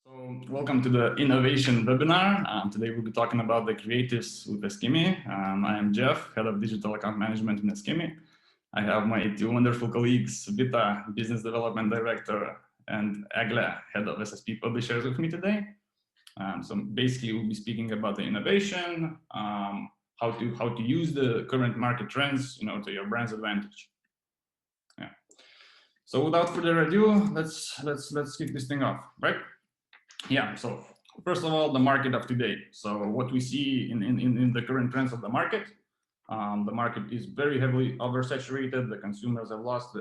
So welcome to the innovation webinar. Today we'll be talking about the creatives with Ecommerce. I am Jeff, head of digital account management in Ecommerce. I have my two wonderful colleagues, Vita, business development director, and Eglė, head of SSP Publishers, with me today. So basically we'll be speaking about the innovation, how to use the current market trends, to your brand's advantage. Yeah. So without further ado, let's kick this thing off, right? Yeah, so first of all, the market of today. So what we see in the current trends of the market is very heavily oversaturated. The consumers have lost,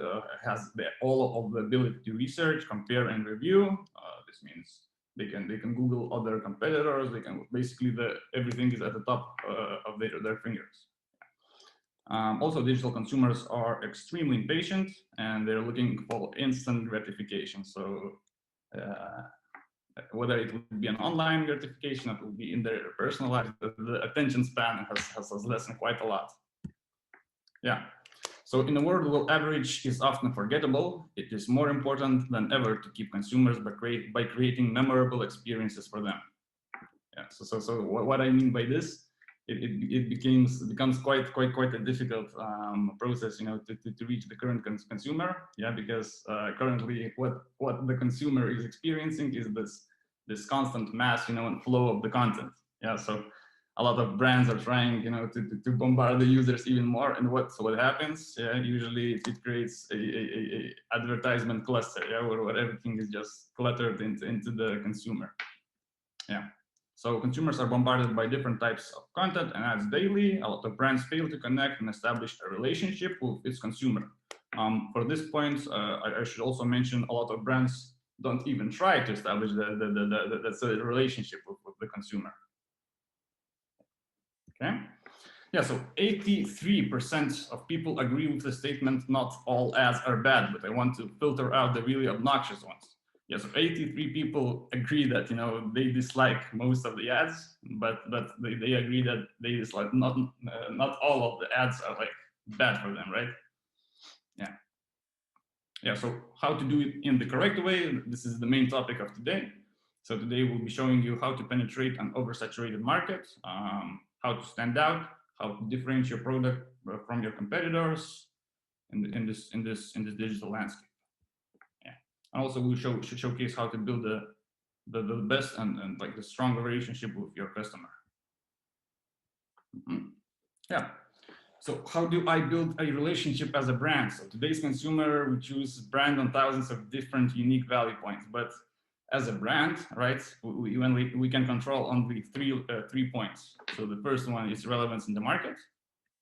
all of the ability to research, compare, and review. This means they can Google other competitors. They can basically everything is at the top of their fingers. Also, digital consumers are extremely impatient and they're looking for instant gratification. So whether it would be an online gratification, it will be in their personal life, the attention span has lessened quite a lot. Yeah. So in a world where average is often forgettable, it is more important than ever to keep consumers by creating memorable experiences for them. Yeah. So what I mean by this, it becomes quite a difficult process, to reach the current consumer. Yeah, because currently what the consumer is experiencing is this constant mass, and flow of the content. Yeah, so a lot of brands are trying, to bombard the users even more. And what happens? Yeah, usually it creates a advertisement cluster. Yeah, where everything is just cluttered into the consumer. Yeah. So consumers are bombarded by different types of content and ads daily. A lot of brands fail to connect and establish a relationship with its consumer. For this point, I should also mention a lot of brands don't even try to establish the relationship with the consumer. Okay. Yeah, so 83% of people agree with the statement, not all ads are bad, but I want to filter out the really obnoxious ones. Yeah, so 83 people agree that they dislike most of the ads, but they agree that they dislike not all of the ads are like bad for them, right? Yeah. Yeah. So how to do it in the correct way? This is the main topic of today. So today we'll be showing you how to penetrate an oversaturated market, how to stand out, how to differentiate your product from your competitors in this digital landscape. And also we'll showcase how to build the best and like the stronger relationship with your customer. Yeah. So how do I build a relationship as a brand? So today's consumer, we choose brand on thousands of different unique value points, but as a brand, right, we can control only three points. So the first one is relevance in the market.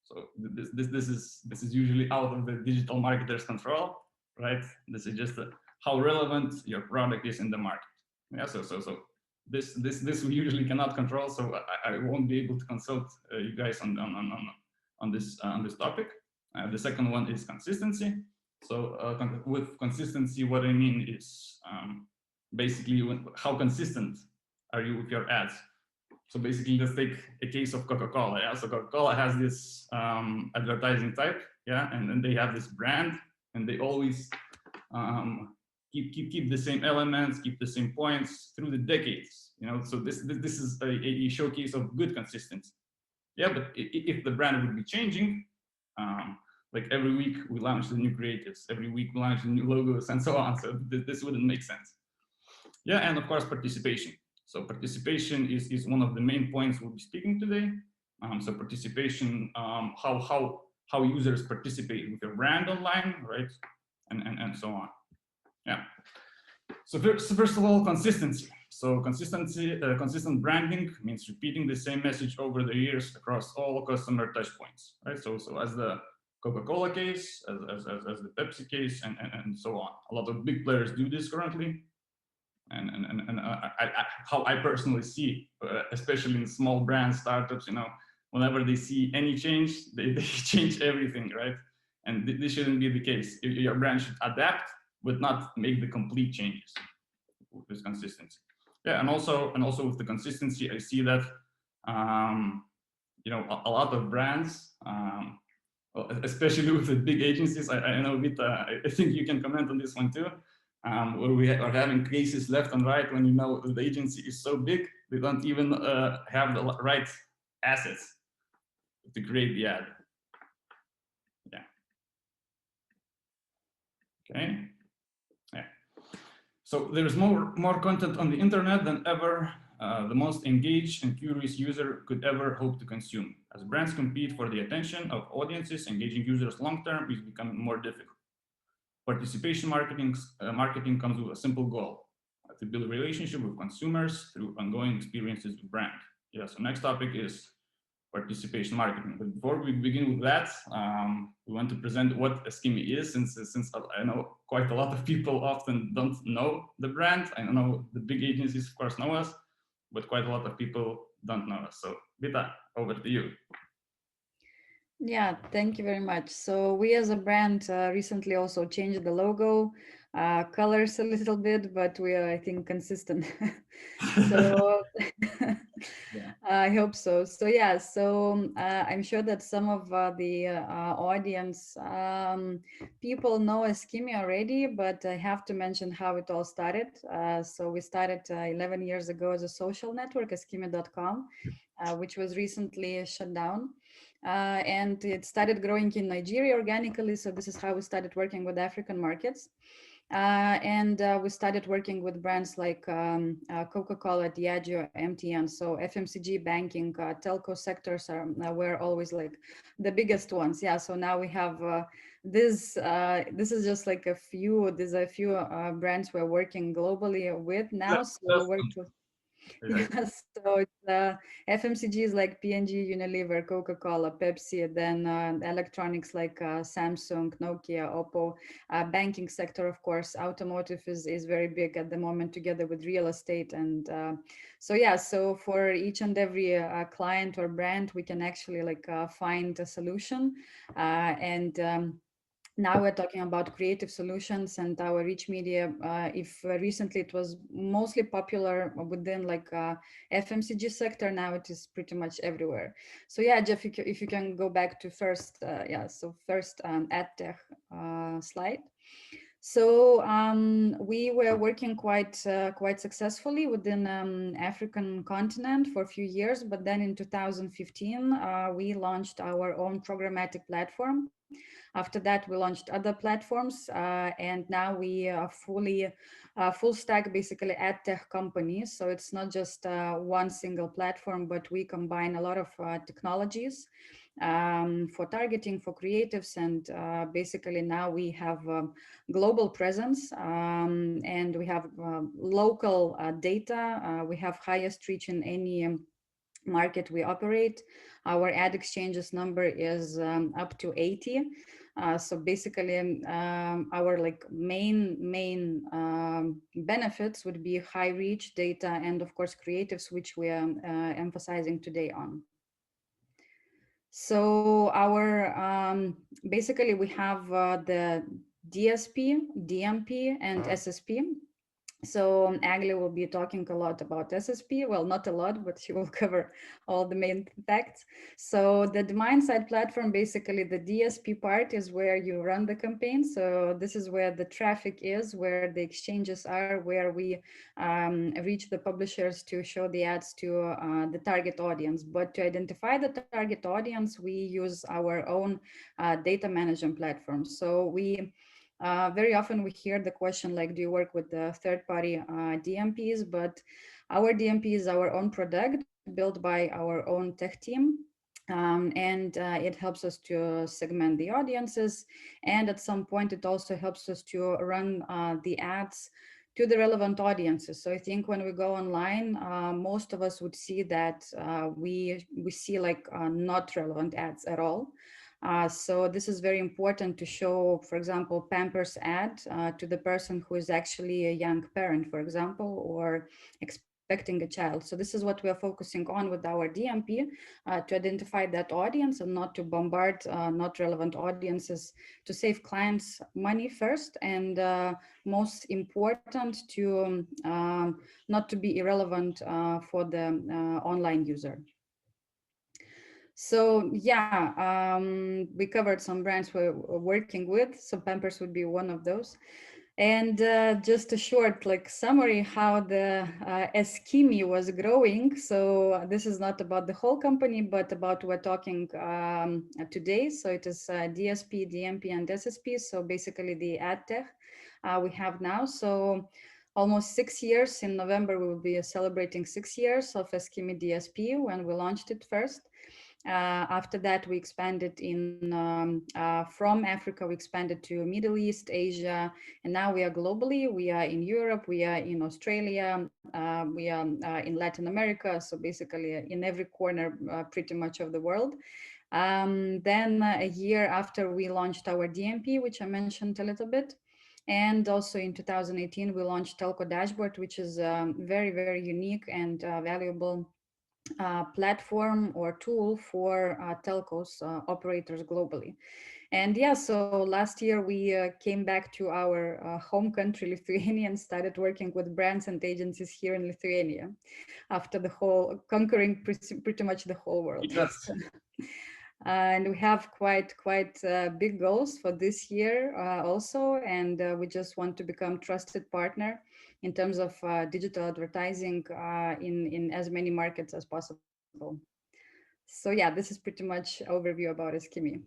So this is usually out of the digital marketer's control, right? This is just how relevant your product is in the market. Yeah, so this we usually cannot control, so I won't be able to consult you guys on this topic. The second one is consistency. So with consistency, what I mean is basically how consistent are you with your ads. So basically, let's take a case of CocaCola. Yeah, so CocaCola has this advertising type, yeah, and they have this brand, and they always keep the same elements, keep the same points through the decades. So this is a showcase of good consistency. Yeah, but if the brand would be changing, like every week we launch the new creatives, every week we launch the new logos, and so on. So this wouldn't make sense. Yeah, and of course participation. So participation is one of the main points we'll be speaking today. So participation, how users participate with your brand online, right, and so on. Yeah. So first of all, consistency. So consistent branding means repeating the same message over the years across all customer touchpoints, right? So as the Coca-Cola case, as the Pepsi case, and so on. A lot of big players do this currently, and how I personally see, especially in small brand startups, whenever they see any change, they change everything, right? And this shouldn't be the case. Your brand should adapt, but not make the complete changes with this consistency. Yeah, and also with the consistency, I see that a lot of brands, especially with the big agencies. I know Vita, I think you can comment on this one too. where we are having cases left and right when the agency is so big, they don't even have the right assets to create the ad. Yeah. Okay. Yeah. So there's more content on the internet than ever the most engaged and curious user could ever hope to consume. As brands compete for the attention of audiences, engaging users long-term is becoming more difficult. Participation marketing comes with a simple goal, to build a relationship with consumers through ongoing experiences with brand. Yeah, so next topic is participation marketing. But before we begin with that, we want to present what Ecommerce is, since I know quite a lot of people often don't know the brand. I know the big agencies, of course, know us, but quite a lot of people don't know us. So Vita, over to you. Yeah, thank you very much. So we as a brand recently also changed the logo, colors a little bit, but we are, I think, consistent. So Yeah. I hope so. So yeah, so I'm sure that some of the audience people know Ecommerce already, but I have to mention how it all started. So we started 11 years ago as a social network, ecommerce.com, which was recently shut down. And it started growing in Nigeria organically. So this is how we started working with African markets. And we started working with brands like CocaCola, Diageo, MTN. So FMCG, banking, telco sectors were always like the biggest ones. Yeah. So now we have this. This is just like a few. There's a few brands we're working globally with now. So we worked with. Yeah. Yes, so it's FMCGs like P&G, Unilever, Coca-Cola, Pepsi, then electronics like Samsung, Nokia, Oppo, banking sector, of course, automotive is very big at the moment together with real estate. And so, yeah, so for each and every client or brand, we can actually like find a solution and now we're talking about creative solutions and our rich media. If recently it was mostly popular within like FMCG sector, now it is pretty much everywhere. So yeah, Jeff, if you can go back to first, so first ad tech slide. So we were working quite successfully within African continent for a few years, but then in 2015 we launched our own programmatic platform. After that, we launched other platforms, and now we are full stack, basically ad tech company. So it's not just one single platform, but we combine a lot of technologies for targeting, for creatives, and basically now we have global presence and we have local data. We have highest reach in any market we operate. Our ad exchanges number is up to 80. So basically, our like main benefits would be high reach data and of course creatives, which we are emphasizing today on. So our basically we have the DSP, DMP, and SSP. So Eglė will be talking a lot about SSP. Well, not a lot, but she will cover all the main facts. So the demand side platform, basically the DSP part is where you run the campaign. So this is where the traffic is, where the exchanges are, where we reach the publishers to show the ads to the target audience. But to identify the target audience, we use our own data management platform. So we very often we hear the question like, do you work with the third-party DMPs? But our DMP is our own product built by our own tech team. And it helps us to segment the audiences. And at some point, it also helps us to run the ads to the relevant audiences. So I think when we go online, most of us would see that we see like not relevant ads at all. So this is very important to show, for example, Pampers ad to the person who is actually a young parent, for example, or expecting a child. So this is what we are focusing on with our DMP to identify that audience and not to bombard not relevant audiences, to save clients money first, and most important to not to be irrelevant for the online user. So yeah, we covered some brands we're working with. So Pampers would be one of those. And just a short summary how the Ecommerce was growing. So this is not about the whole company, but about we're talking today. So it is DSP, DMP, and SSP. So basically the ad tech we have now. So almost 6 years. In November, we will be celebrating 6 years of Ecommerce DSP when we launched it first. After that, we expanded from Africa, we expanded to Middle East, Asia, and now we are globally. We are in Europe, we are in Australia, we are in Latin America. So basically in every corner, pretty much of the world. Then a year after we launched our DMP, which I mentioned a little bit. And also in 2018, we launched Telco Dashboard, which is very, very unique and valuable platform or tool for telcos operators globally. And yeah, so last year we came back to our home country, Lithuania, and started working with brands and agencies here in Lithuania after the whole conquering pretty much the whole world. Yes. And we have quite big goals for this year also, and we just want to become trusted partner in terms of digital advertising in as many markets as possible. So yeah, this is pretty much overview about Ecommerce.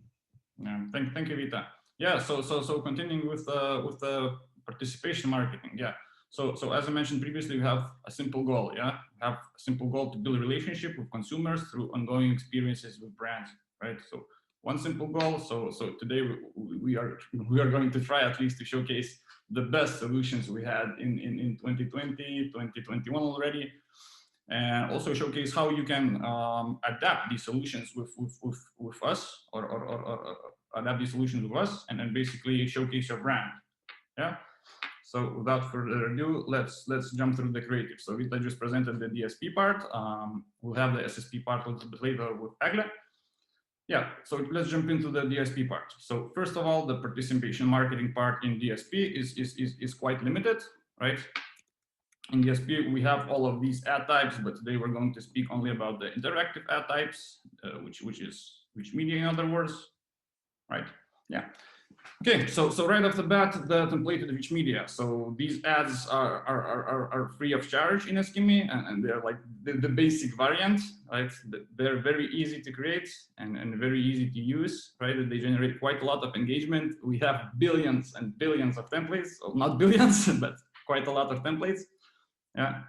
Yeah, thank you, Vita. Yeah, so continuing with the participation marketing. Yeah, so as I mentioned previously, we have a simple goal. Yeah, we have a simple goal to build a relationship with consumers through ongoing experiences with brands. Right. So one simple goal. So today we are going to try at least to showcase the best solutions we had in 2020, 2021 already. And also showcase how you can adapt these solutions with us or adapt these solutions with us, and then basically showcase your brand. Yeah. So without further ado, let's jump through the creative. So Vita just presented the DSP part. We'll have the SSP part a little bit later with Eglė. Yeah, so let's jump into the DSP part. So first of all, the participation marketing part in DSP is quite limited, right? In DSP, we have all of these ad types, but today we're going to speak only about the interactive ad types, which media in other words, right? Yeah. Okay, so right off the bat, the templated rich media. So these ads are free of charge in Ecommerce, and they're like the basic variant, right? They're very easy to create and very easy to use, right? They generate quite a lot of engagement. We have billions and billions of templates, well, not billions, but quite a lot of templates. Yeah,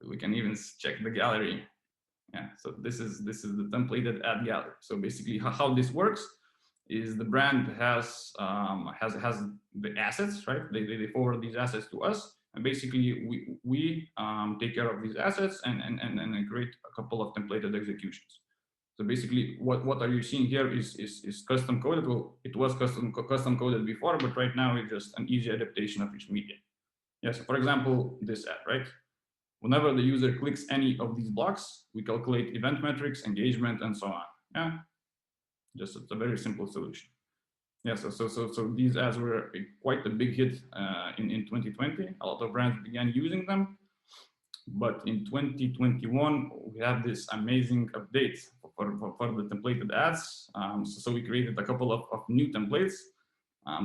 we can even check the gallery. Yeah, so this is the templated ad gallery. So basically, how this works is the brand has the assets, right? They forward these assets to us, and basically we take care of these assets and create a couple of templated executions. So basically, what are you seeing here is custom coded. Well, it was custom coded before, but right now it's just an easy adaptation of each media. Yes, for example, this ad, right? Whenever the user clicks any of these blocks, we calculate event metrics, engagement, and so on. Yeah, just it's a very simple solution. Yeah, so these ads were quite a big hit in 2020. A lot of brands began using them, but in 2021 we have this amazing update for the templated ads. So we created a couple of new templates.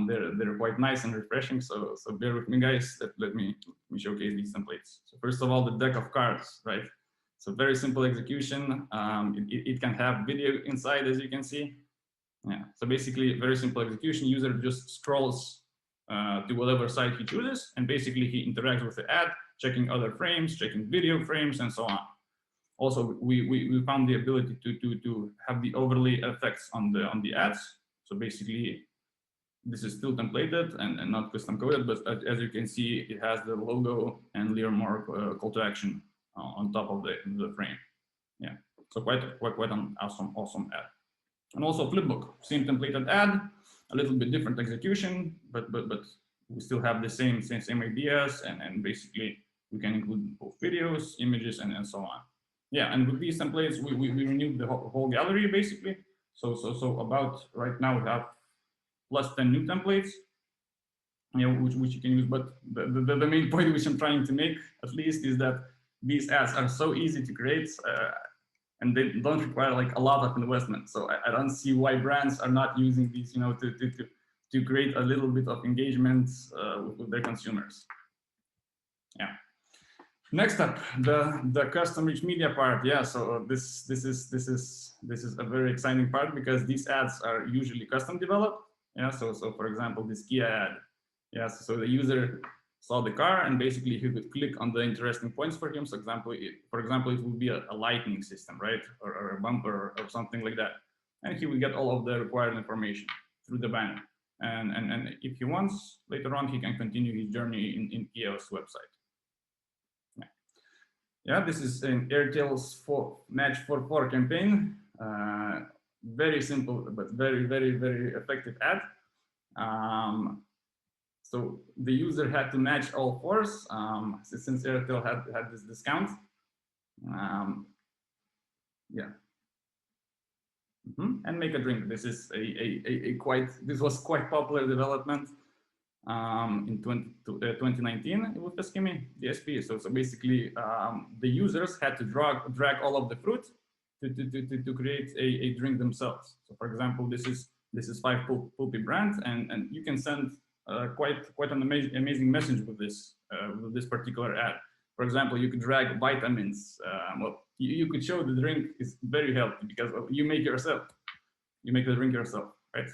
They're quite nice and refreshing. So bear with me, guys. Let me showcase these templates. So first of all, the deck of cards, right? So very simple execution. It can have video inside, as you can see. Yeah. So basically, very simple execution. User just scrolls to whatever site he chooses, and basically he interacts with the ad, checking other frames, checking video frames, and so on. Also, we found the ability to have the overlay effects on the ads. So basically, this is still templated and not custom coded, but as you can see, it has the logo and Learmark call to action on top of the frame. Yeah, so quite an awesome ad. And also Flipbook, same templated ad, a little bit different execution, but we still have the same ideas, and basically we can include both videos, images, and so on. Yeah, and with these templates, we renewed the whole gallery basically. So about right now we have plus 10 new templates, which you can use. But the main point which I'm trying to make, at least, is that these ads are so easy to create, and they don't require like a lot of investment. So I don't see why brands are not using these, to to create a little bit of engagement with their consumers. Yeah. Next up, the custom rich media part. Yeah, so this is a very exciting part because these ads are usually custom developed. Yeah, so for example, this Kia ad. Yeah, so the user saw the car and basically he could click on the interesting points for him. So for example, it would be a lighting system, right, or a bumper or something like that, and he would get all of the required information through the banner. And if he wants, later on, he can continue his journey in Kia's website. Yeah, this is an Airtel's Match for 4 campaign. Very simple, but very, very, very effective ad. So the user had to match all 4s since Airtel had this discount. Yeah. And make a drink. This is this was quite popular development in 2019 with Ecommerce, the SP. So basically, the users had to drag all of the fruit to create a drink themselves. So for example, this is 5 Pulpy brand, and you can send quite an amazing message with this particular ad. For example, you could drag vitamins. Well, you could show the drink is very healthy because you make yourself. You make the drink yourself, right?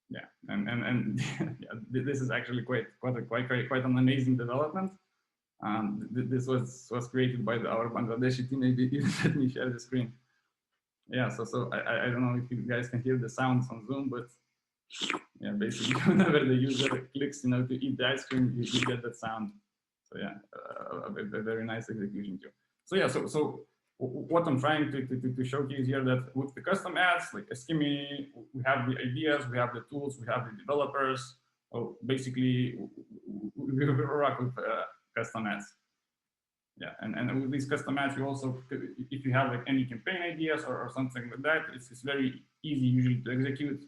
Yeah, and yeah, this is actually quite an amazing development. This was created by our Bangladeshi team. Maybe even let me share the screen. Yeah, so I don't know if you guys can hear the sounds on Zoom, but yeah, basically whenever the user clicks, to eat the ice cream, you get that sound. So yeah, a very nice execution too. So yeah, so what I'm trying to showcase here, that with the custom ads like Ecommerce, we have the ideas, we have the tools, we have the developers. So basically, we rock with custom ads. Yeah, and with these custom ads, you also, if you have like any campaign ideas or something like that, it's very easy usually to execute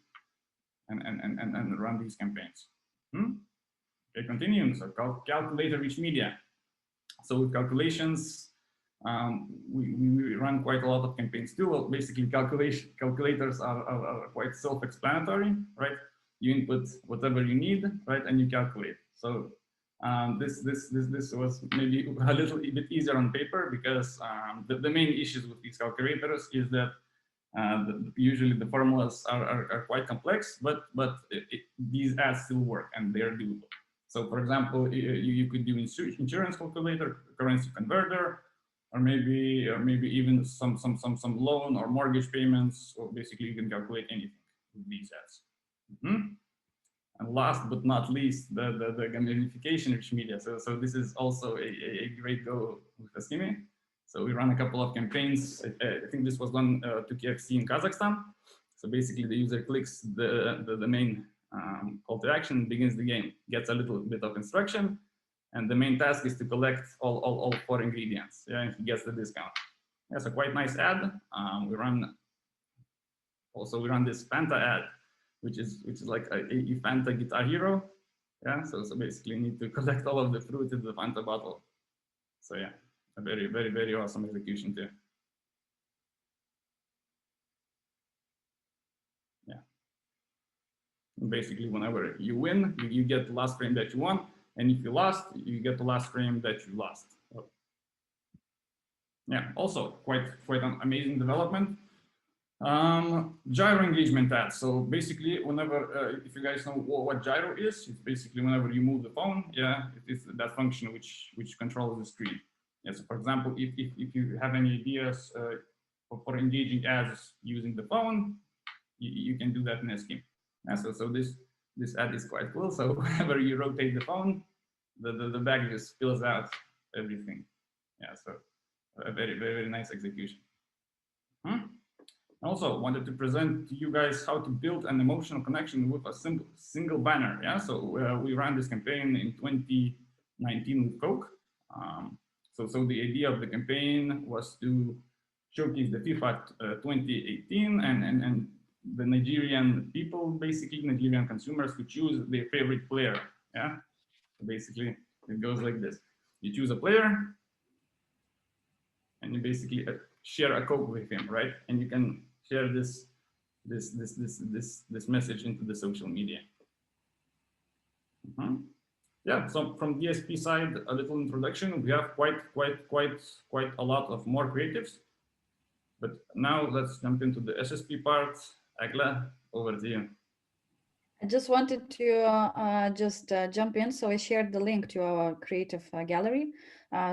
and run these campaigns. Okay, continuing. So calculator rich media. So with calculations, we run quite a lot of campaigns too. Well, basically, calculators are quite self-explanatory, right? You input whatever you need, right, and you calculate. So this was maybe a little bit easier on paper because the main issues with these calculators is that usually the formulas are quite complex, but these ads still work and they're doable. So for example, you could do insurance calculator, currency converter, or maybe even some loan or mortgage payments. So basically, you can calculate anything with these ads. And last but not least, the gamification rich media. So this is also a great go with Ecommerce. So we run a couple of campaigns. I think this was done to KFC in Kazakhstan. So basically, the user clicks the main call to action, begins the game, gets a little bit of instruction, and the main task is to collect all 4 ingredients. Yeah, and he gets the discount. That's a quite nice ad. We run this Panda ad, which is like a Fanta Guitar Hero. Yeah, so basically you need to collect all of the fruit in the Fanta bottle. So yeah, a very awesome execution too. Yeah. And basically, whenever you win, you get the last frame that you won. And if you lost, you get the last frame that you lost. So, yeah, also quite an amazing development. Gyro engagement ads. So basically, whenever, if you guys know what gyro is, it's basically whenever you move the phone, yeah, it is that function which controls the screen. Yeah, so for example, if you have any ideas for engaging ads using the phone, you can do that in Ecommerce. Yeah, so this ad is quite cool. So whenever you rotate the phone, the bag just spills out everything. Yeah, so a very nice execution. Also wanted to present to you guys how to build an emotional connection with a single banner. Yeah, so we ran this campaign in 2019 with Coke. So the idea of the campaign was to showcase the FIFA 2018 and the Nigerian people, basically Nigerian consumers, who choose their favorite player. Yeah, so basically it goes like this: you choose a player, and you basically share a Coke with him, right? And you can share this message into the social media. Yeah, so from DSP side, a little introduction. We have quite a lot of more creatives. But now let's jump into the SSP part. Eglė, over to you. I just wanted to jump in. So I shared the link to our creative gallery,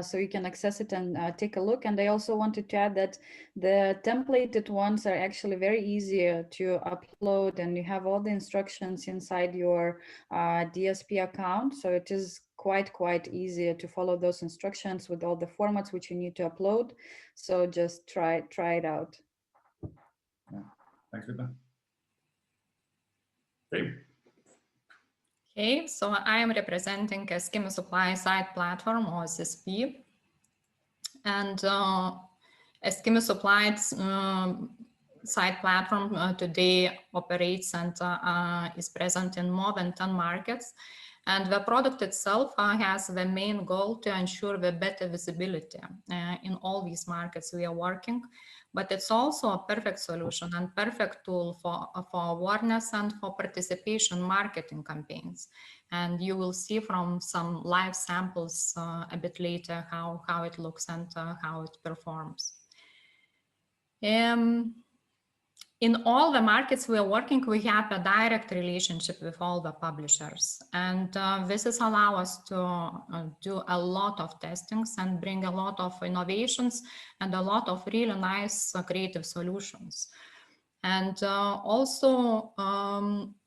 so you can access it and take a look. And I also wanted to add that the templated ones are actually very easy to upload, and you have all the instructions inside your DSP account. So it is quite easy to follow those instructions with all the formats which you need to upload. So just try it out. Yeah. Thanks, Vita. Okay. Okay, so I am representing a scheme supply side platform, or SSP, and a scheme supply side platform today operates and is present in more than 10 markets. And the product itself has the main goal to ensure the better visibility in all these markets we are working. But it's also a perfect solution and perfect tool for awareness and for participation marketing campaigns. And you will see from some live samples a bit later how it looks and how it performs. In all the markets we are working, we have a direct relationship with all the publishers. And this is allow us to do a lot of testings and bring a lot of innovations and a lot of really nice creative solutions. And also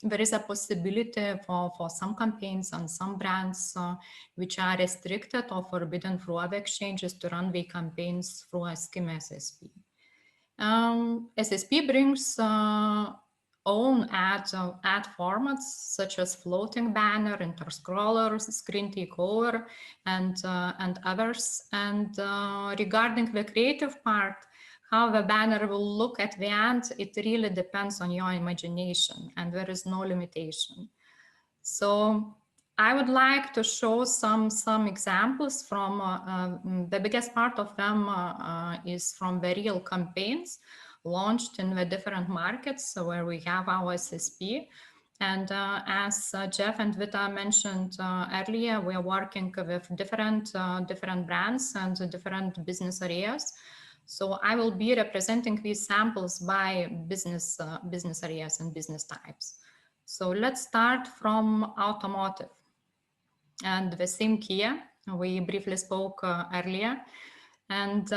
there is a possibility for some campaigns and some brands which are restricted or forbidden through other exchanges to run their campaigns through a scheme SSP. SSP brings own ad formats such as floating banner, interscrollers, screen takeover, and others. And regarding the creative part, how the banner will look at the end, it really depends on your imagination, and there is no limitation. So I would like to show some examples from the biggest part of them is from the real campaigns launched in the different markets where we have our SSP. And as Jeff and Vita mentioned earlier, we are working with different brands and different business areas. So I will be representing these samples by business areas and business types. So let's start from automotive. And the same Kia, we briefly spoke earlier. And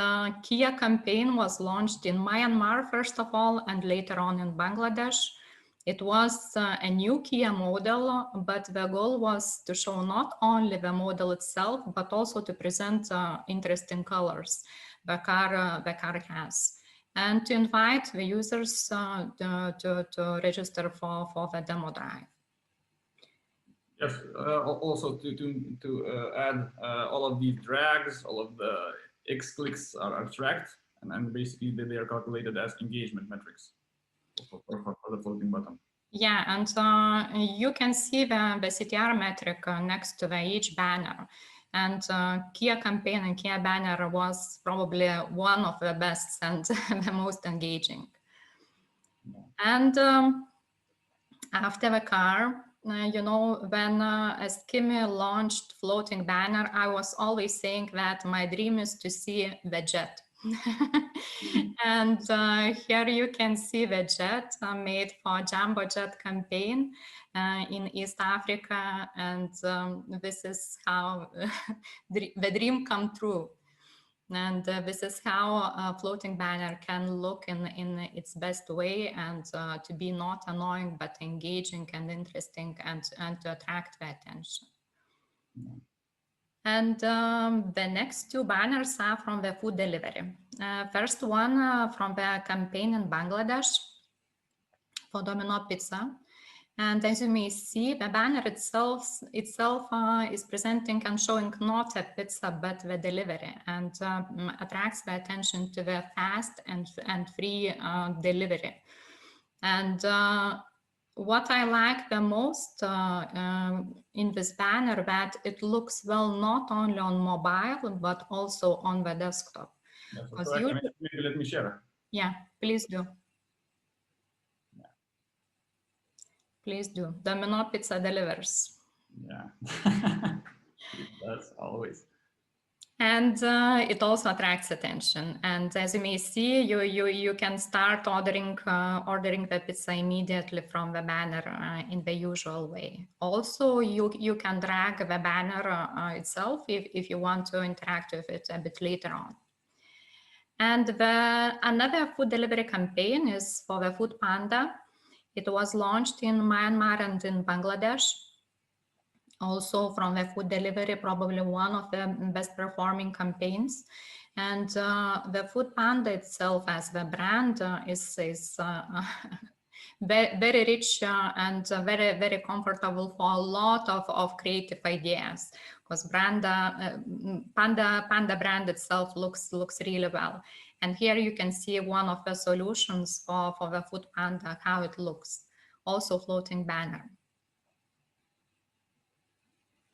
Kia campaign was launched in Myanmar, first of all, and later on in Bangladesh. It was a new Kia model, but the goal was to show not only the model itself, but also to present interesting colors the car has, and to invite the users to register for the demo drive. Yes, also to add, all of these drags, all of the X clicks are tracked, and basically they are calculated as engagement metrics for the floating button. Yeah, and you can see the CTR metric next to each banner. And Kia campaign and Kia banner was probably one of the best and the most engaging. And after the car, you know, when Ecommerce launched floating banner, I was always saying that my dream is to see the jet. And here you can see the jet made for Jumbo Jet campaign in East Africa, and this is how the dream come true. And this is how a floating banner can look in its best way, and to be not annoying but engaging and interesting, and to attract the attention. And the next two banners are from the food delivery. First one from the campaign in Bangladesh for Domino Pizza. And as you may see, the banner itself is presenting and showing not a pizza, but the delivery, and attracts the attention to the fast and free delivery. And what I like the most in this banner, that it looks well not only on mobile, but also on the desktop. Yeah, so maybe let me share. Yeah, please do. Please do. Domino Pizza delivers. Yeah, it does always. And it also attracts attention. And as you may see, you can start ordering the pizza immediately from the banner in the usual way. Also, you can drag the banner itself if you want to interact with it a bit later on. And another food delivery campaign is for the Food Panda. It was launched in Myanmar and in Bangladesh. Also from the food delivery, probably one of the best performing campaigns. And the Food Panda itself as the brand is very rich and very, very comfortable for a lot of creative ideas, because Panda brand itself looks really well. And here you can see one of the solutions for the Food Panda, how it looks. Also floating banner.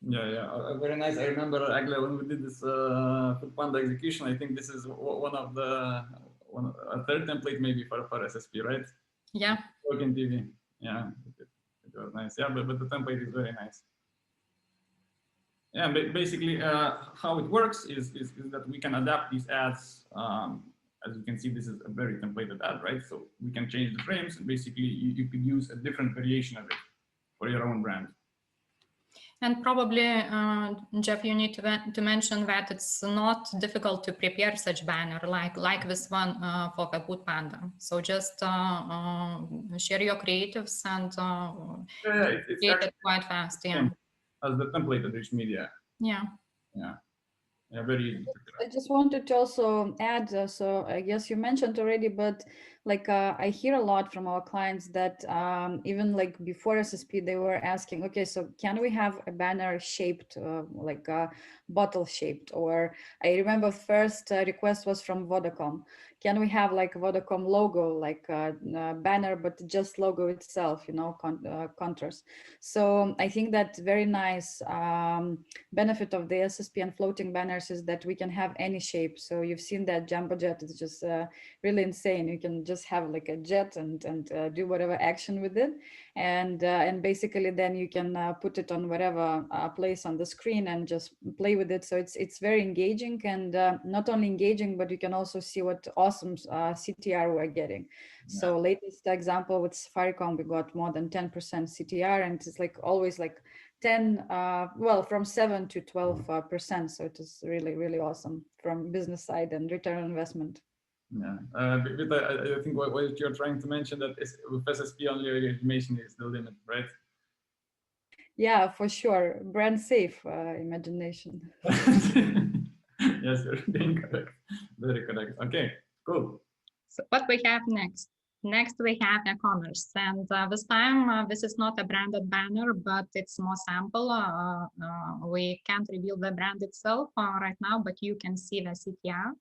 Yeah, very nice. I remember, Eglė, when we did this Food Panda execution, I think this is a third template maybe for SSP, right? Yeah. Working TV. Yeah, it was nice. Yeah, but the template is very nice. Yeah, basically how it works is that we can adapt these ads. As you can see, this is a very templated ad, right? So we can change the frames, and basically you could use a different variation of it for your own brand. And probably, Jeff, you need to mention that it's not difficult to prepare such banner like this one for the Food Panda. So just share your creatives and create it quite fast. Yeah. As the template rich media. Yeah. Yeah. Yeah, very easy. I just wanted to also add, so I guess you mentioned already, but like I hear a lot from our clients that even like before SSP, they were asking, okay, so can we have a banner shaped like bottle shaped? Or I remember first request was from Vodacom. Can we have like Vodacom logo, like banner, but just logo itself, you know, contours. So I think that very nice benefit of the SSP and floating banners is that we can have any shape. So you've seen that Jumbo Jet is just really insane. You can just have like a jet and do whatever action with it. And basically then you can put it on whatever place on the screen and just play with it. So it's very engaging, and not only engaging, but you can also see what awesome CTR we're getting. Yeah. So latest example with Safaricom, we got more than 10% CTR, and it's like always like 10, well, from 7 to 12%. So it is really, really awesome from business side and return on investment. Yeah, Vita, I think what you're trying to mention that is with SSP only imagination is the limit, right? Yeah, for sure. Brand safe imagination. Yes, you're being correct. Very correct. Okay, cool. So what we have next? Next, we have Ecommerce, and this time this is not a branded banner, but it's more sample. We can't reveal the brand itself right now, but you can see the CTR.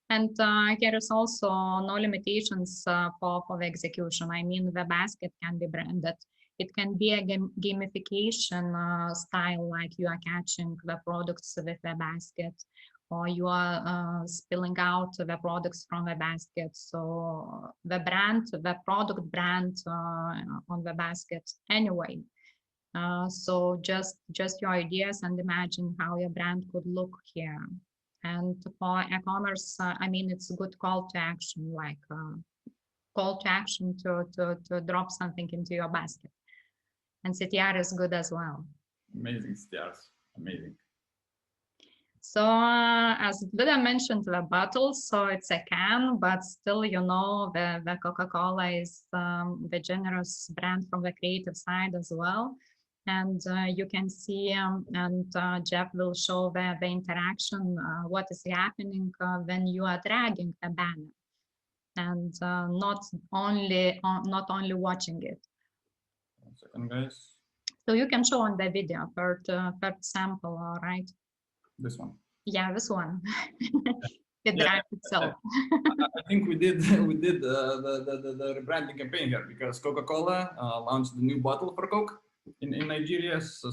And there is also no limitations for the execution. I mean, the basket can be branded. It can be a gamification style, like you are catching the products with the basket, or you are spilling out the products from the basket. So the product brand on the basket anyway. So just your ideas and imagine how your brand could look here. And for Ecommerce, I mean, it's a good call to action, like call to action to drop something into your basket. And CTR is good as well. Amazing CTRs, amazing. So as Vida mentioned, the bottle, so it's a can, but still, you know, the Coca-Cola is the generous brand from the creative side as well. And you can see, and Jeff will show the interaction, what is happening when you are dragging a banner, and not only watching it. 1 second, guys. So you can show on the video third sample, all right? This one. Yeah, this one. It drags itself. I think we did the rebranding campaign here because Coca-Cola launched the new bottle for Coke in Nigeria. So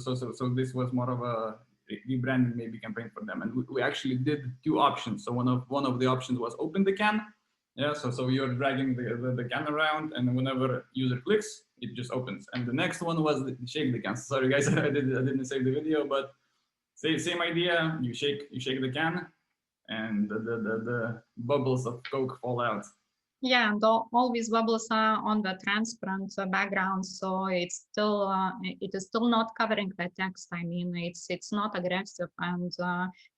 this was more of a rebranding maybe campaign for them, and we actually did 2 options. So one of the options was open the can. Yeah, so you're dragging the can around, and whenever user clicks, it just opens. And the next one was the shake the can. Sorry guys, I didn't save the video, but same idea. You shake the can, and the bubbles of Coke fall out. Yeah, and all these bubbles are on the transparent background, so it is still not covering the text. I mean, it's not aggressive, and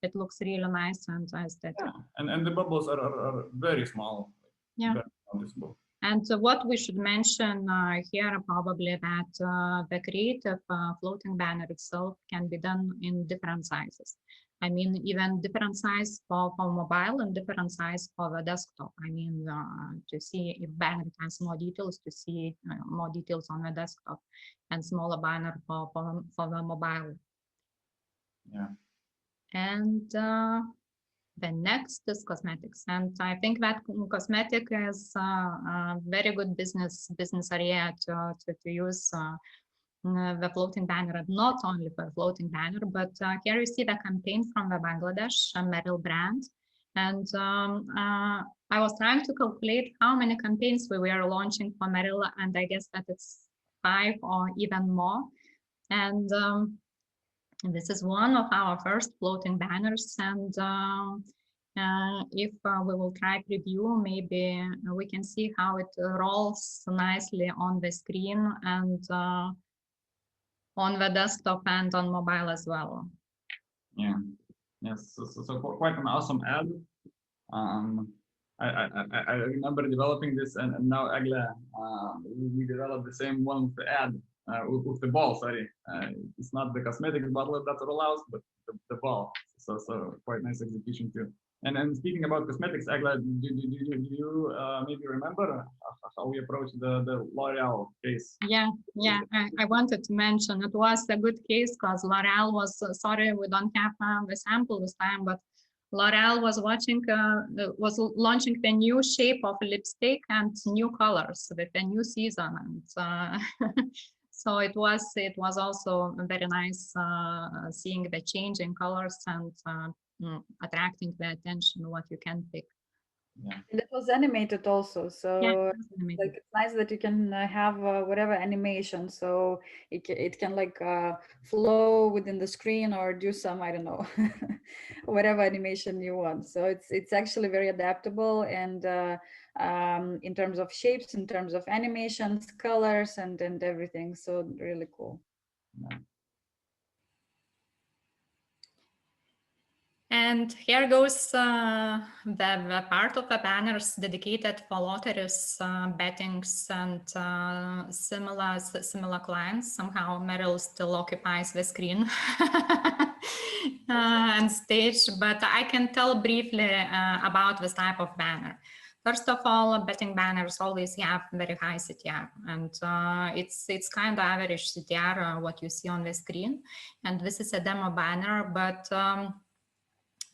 it looks really nice and aesthetic. Yeah. And the bubbles are very small. Yeah. Very noticeable. And what we should mention here probably that the creative floating banner itself can be done in different sizes. I mean, even different size for mobile and different size for the desktop. I mean, to see if banner has more details, to see more details on the desktop, and smaller banner for the mobile. Yeah. And the next is cosmetics, and I think that cosmetic is a very good business area to use the floating banner, and not only for floating banner, but here you see the campaign from the Bangladesh Merrill brand. And I was trying to calculate how many campaigns we were launching for Merrill, and I guess that it's 5 or even more. And this is one of our first floating banners, and if we will try preview, maybe we can see how it rolls nicely on the screen and on the desktop and on mobile as well. Yeah. Yes. So quite an awesome ad. I remember developing this, and now Eglė, we developed the same one with the ad, with the ball. Sorry, it's not the cosmetic bottle that allows, but the ball. So quite nice execution too. And speaking about cosmetics, Eglė, do you maybe remember how we approached the L'Oreal case? Yeah. I wanted to mention it was a good case because L'Oreal was, sorry, we don't have the sample this time, but L'Oreal was launching the new shape of lipstick and new colors with a new season, and so it was also very nice seeing the change in colors and attracting the attention what you can pick. Yeah. And it was animated also, so Yeah, like it's nice that you can have whatever animation, so it can like flow within the screen or do some, I don't know, whatever animation you want. So it's actually very adaptable, and in terms of shapes, in terms of animations, colors, and everything. So really cool. Yeah. And here goes the part of the banners dedicated for lotteries, bettings, and similar clients. Somehow Merrill still occupies the screen and stage, but I can tell briefly about this type of banner. First of all, betting banners always have very high CTR, and it's kind of average CTR, what you see on the screen. And this is a demo banner, but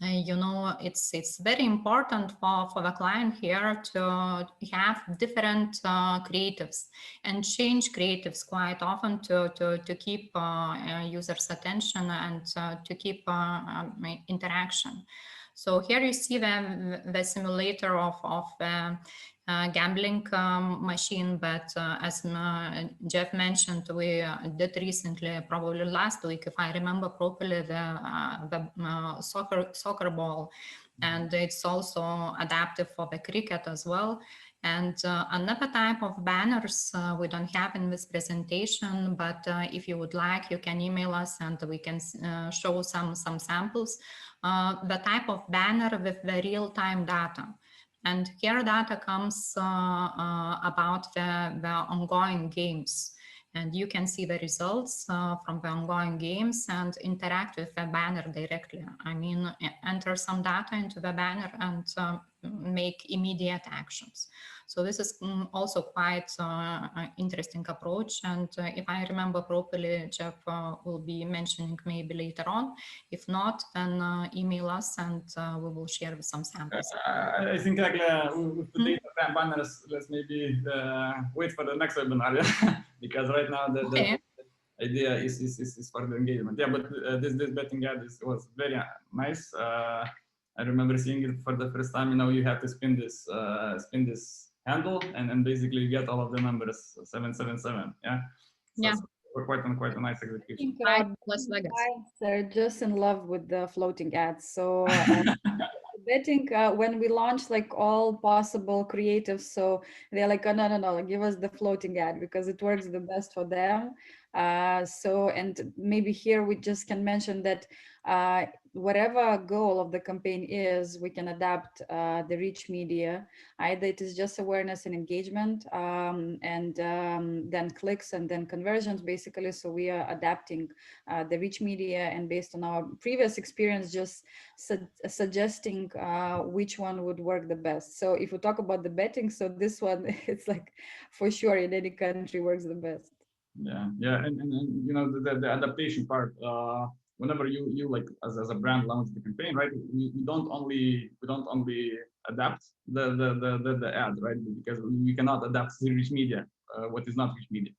you know, it's very important for the client here to have different creatives and change creatives quite often to keep users' attention and to keep interaction. So here you see the simulator of gambling machine, but as Jeff mentioned, we did recently, probably last week, if I remember properly, the soccer ball, and it's also adaptive for the cricket as well. And another type of banners we don't have in this presentation, but if you would like, you can email us and we can show some samples. The type of banner with the real-time data. And here data comes about the ongoing games. And you can see the results from the ongoing games and interact with the banner directly. I mean, enter some data into the banner and make immediate actions. So this is also quite an interesting approach. And if I remember properly, Jeff will be mentioning maybe later on. If not, then email us and we will share some samples. I think with the data banners, let's maybe wait for the next webinar, because right now the idea is for the engagement. Yeah, but this betting ad was very nice. I remember seeing it for the first time. You know, you have to spin this handle, and basically you get all of the numbers 777. Yeah. So, Yeah. so quite a nice execution. Las Vegas. They're just in love with the floating ads. So betting when we launched like all possible creatives, so they're like, oh, no, give us the floating ad because it works the best for them. So, and maybe here we just can mention that whatever goal of the campaign is, we can adapt the rich media. Either it is just awareness and engagement, and then clicks and then conversions, basically. So we are adapting the rich media, and based on our previous experience, just suggesting which one would work the best. So if we talk about the betting, so this one, it's like for sure in any country works the best. Yeah, and you know the adaptation part. Whenever you like as a brand launch the campaign, right? We don't only adapt the ad, right? Because we cannot adapt the rich media, what is not rich media.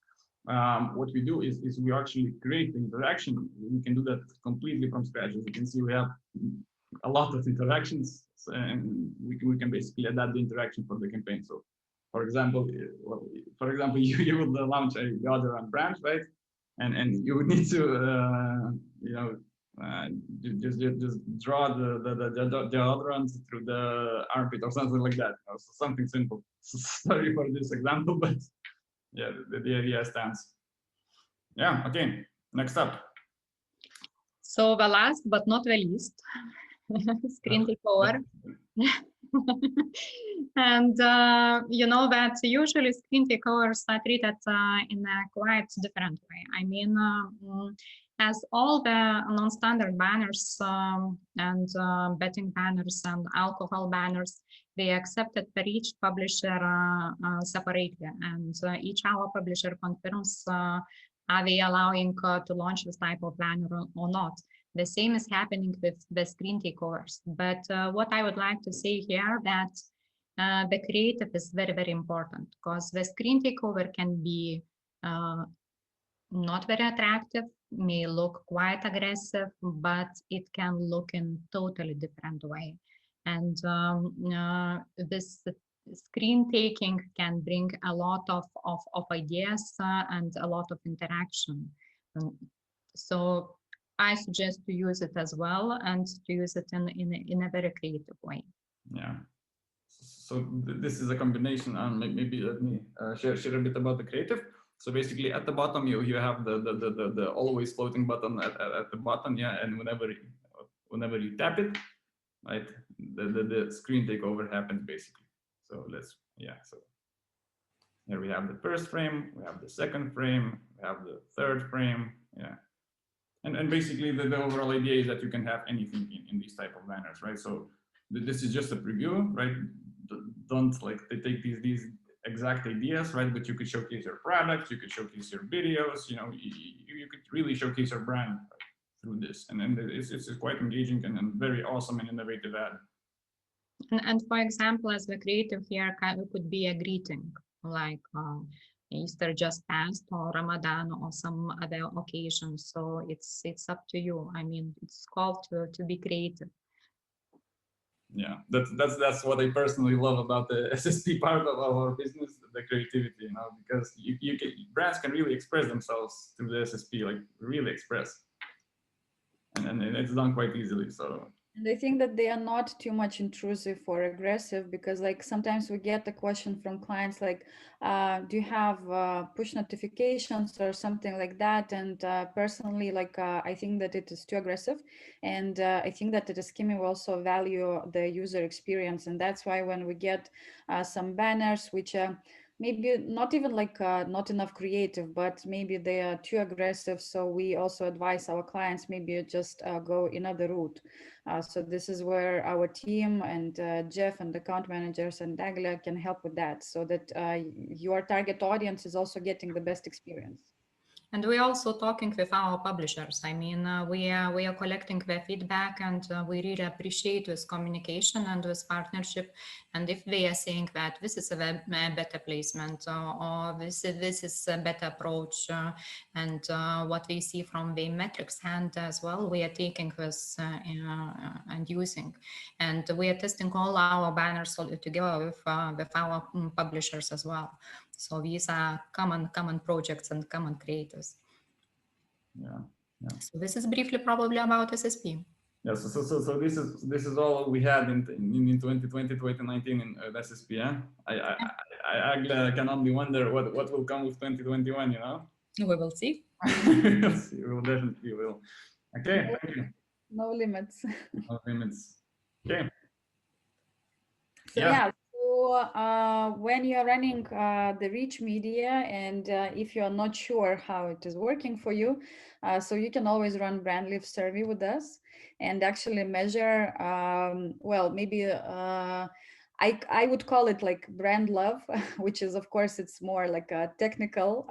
What we do is we actually create the interaction. We can do that completely from scratch. As you can see, we have a lot of interactions, and we can basically adapt the interaction for the campaign. So, for example, you will launch a deodorant brand, right? And you would need to you know just draw the deodorant through the armpit or something like that. So something simple. Sorry for this example, but yeah, the idea stands. Yeah. Okay. Next up. So the last but not the least, screen takeover. And you know that usually screen takeovers are treated in a quite different way. I mean, as all the non-standard banners and betting banners and alcohol banners, they accepted per each publisher separately, and each our publisher confirms are they allowing to launch this type of banner or not. The same is happening with the screen takeovers. But what I would like to say here that the creative is very, very important, because the screen takeover can be not very attractive, may look quite aggressive, but it can look in totally different way. And this screen taking can bring a lot of ideas and a lot of interaction. So I suggest to use it as well, and to use it in a very creative way. Yeah. So this is a combination, and maybe let me share a bit about the creative. So basically, at the bottom you have the always floating button at the bottom, yeah, and whenever you tap it, right, the screen takeover happens basically. So so here we have the first frame, we have the second frame, we have the third frame, yeah. And basically the overall idea is that you can have anything in these type of banners, right? So this is just a preview, right? Don't like they take these exact ideas, right? But you could showcase your products, you could showcase your videos, you know, you could really showcase your brand through this. And it's quite engaging and very awesome and innovative ad. And for example, as the creative here could be a greeting, like Easter just passed, or Ramadan, or some other occasion. So it's up to you. I mean, it's called to be creative. Yeah, that's what I personally love about the SSP part of our business, the creativity, you know, because brands can really express themselves through the SSP, like really express, and it's done quite easily. So. And I think that they are not too much intrusive or aggressive, because like sometimes we get the question from clients like, do you have push notifications or something like that? And personally, like I think that it is too aggressive, and I think that the scheme will also value the user experience, and that's why when we get some banners which maybe not even like not enough creative, but maybe they are too aggressive. So we also advise our clients maybe just go another route. So this is where our team and Jeff and the account managers and Eglė can help with that, so that your target audience is also getting the best experience. And we're also talking with our publishers. I mean, we are collecting their feedback, and we really appreciate this communication and this partnership. And if they are saying that this is a better placement, or this is a better approach, and what we see from the metrics hand as well, we are taking this and using. And we are testing all our banners together with our publishers as well. So these are common projects and common creators. Yeah. So this is briefly probably about SSP. Yeah. So this is all we had in 2020, 2019 in SSP. Yeah. I can only wonder what will come with 2021. You know. We will see. We will definitely will. Okay. Thank you. No limits. No limits. Okay. So yeah, so when you're running the rich media, and if you're not sure how it is working for you, so you can always run brand lift survey with us and actually measure, well, maybe I would call it like brand love, which is, of course, it's more like a technical,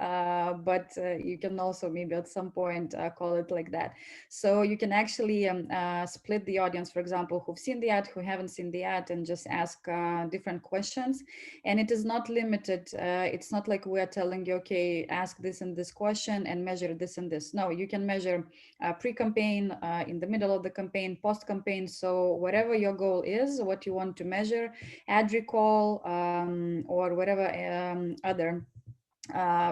but you can also maybe at some point call it like that. So you can actually split the audience, for example, who've seen the ad, who haven't seen the ad, and just ask different questions. And it is not limited. It's not like we're telling you, okay, ask this and this question and measure this and this. No, you can measure pre-campaign, in the middle of the campaign, post-campaign. So whatever your goal is, what you want to measure, ad recall, or whatever other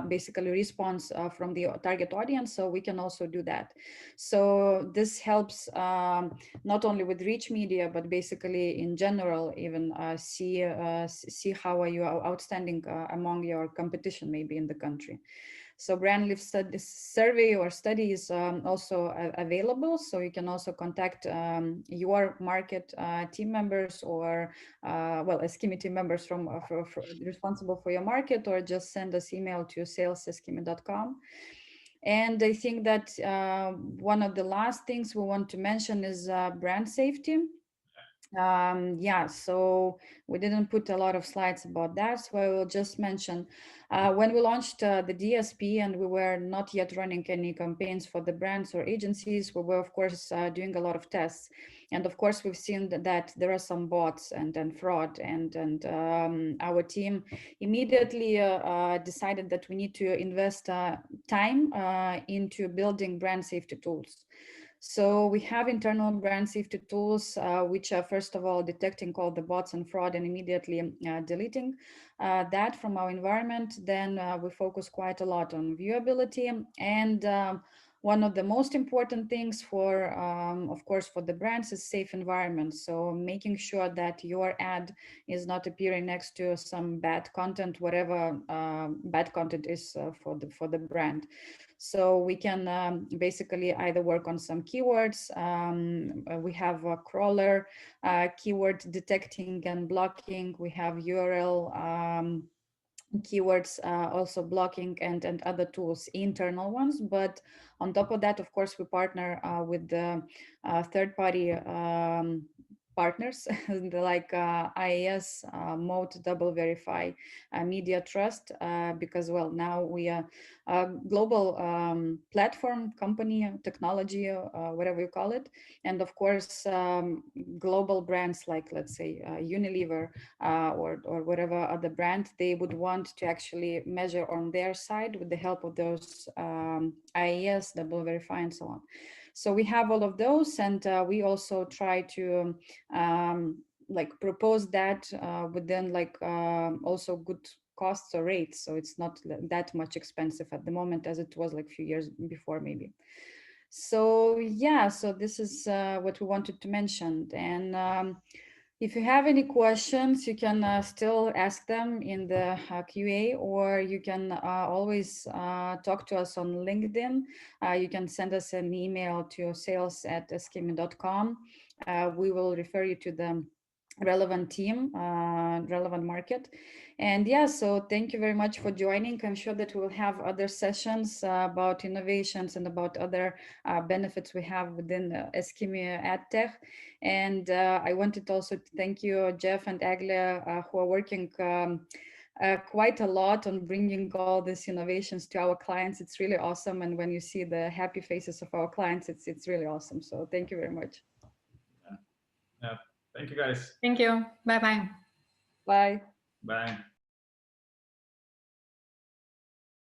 basically response from the target audience. So we can also do that. So this helps not only with rich media, but basically in general, even see how are you outstanding among your competition maybe in the country. So brand lift survey or study is also available. So you can also contact your market team members, or well, Ecommerce team members from responsible for your market, or just send us email to sales@ecommerce.com. And I think that one of the last things we want to mention is brand safety. Yeah, so we didn't put a lot of slides about that, so I will just mention when we launched the DSP and we were not yet running any campaigns for the brands or agencies, we were of course doing a lot of tests. And of course we've seen that there are some bots and fraud, and our team immediately decided that we need to invest time into building brand safety tools. So we have internal brand safety tools, which are first of all detecting all the bots and fraud and immediately deleting that from our environment. Then we focus quite a lot on viewability, and one of the most important things for, of course, for the brands is safe environment. So making sure that your ad is not appearing next to some bad content, whatever bad content is for the brand. So we can basically either work on some keywords. We have a crawler, keyword detecting and blocking. We have URL keywords also blocking, and other tools, internal ones. But on top of that, of course, we partner with the third-party partners like IAS, Moat, Double Verify, Media Trust, because, well, now we are a global platform, company, technology, whatever you call it. And of course, global brands like, let's say, Unilever or whatever other brand, they would want to actually measure on their side with the help of those IAS, Double Verify, and so on. So we have all of those, and we also try to like propose that within like also good costs or rates. So it's not that much expensive at the moment as it was like a few years before maybe. So yeah, so this is what we wanted to mention. And if you have any questions, you can still ask them in the QA, or you can always talk to us on LinkedIn. You can send us an email to sales@ecommerce.com. We will refer you to the relevant team, relevant market. And yeah, so thank you very much for joining. I'm sure that we'll have other sessions about innovations and about other benefits we have within Ecommerce AdTech. And I wanted also to thank you, Jeff and Eglė, who are working quite a lot on bringing all these innovations to our clients. It's really awesome. And when you see the happy faces of our clients, it's really awesome. So thank you very much. Yeah. Thank you, guys. Thank you. Bye-bye. Bye. Bye.